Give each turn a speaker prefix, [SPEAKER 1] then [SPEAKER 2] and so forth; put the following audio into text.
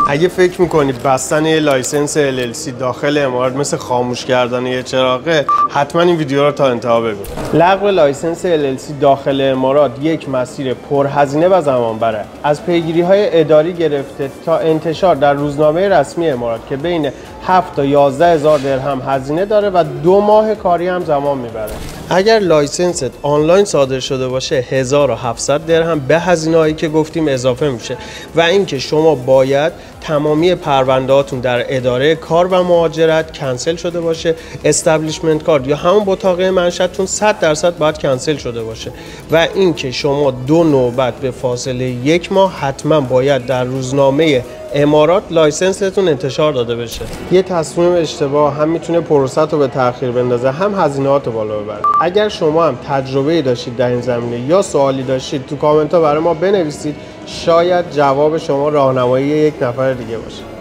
[SPEAKER 1] اگه فکر میکنی بستن یه لایسنس LLC داخل امارات مثل خاموش کردن یه چراغه، حتما این ویدیو رو تا انتها ببین. لغو لایسنس LLC داخل امارات یک مسیر پرهزینه و زمانبره. از پیگیری‌های اداری گرفته تا انتشار در روزنامه رسمی امارات که بین 7 تا 11 هزار درهم هزینه داره و 2 ماه کاری هم زمان میبره. اگر لایسنست آنلاین صادر شده باشه 1700 درهم به هزینه‌هایی که گفتیم اضافه میشه و اینکه شما باید تمامی پرونده‌هاتون در اداره کار و مهاجرت کنسل شده باشه، استبلیشمنت کارت یا همون بطاقه منشأتون 100% باید کنسل شده باشه و اینکه شما 2 نوبت به فاصله 1 ماه حتما باید در روزنامه امارات لایسنستون انتشار داده بشه. یه تصمیم اشتباه هم میتونه پروسه رو به تأخیر بندازه، هم هزینه‌هات رو بالا ببره. اگر شما هم تجربه‌ای داشتید در این زمینه یا سوالی داشتید تو کامنت ها برای ما بنویسید، شاید جواب شما راهنمایی یک نفر دیگه باشه.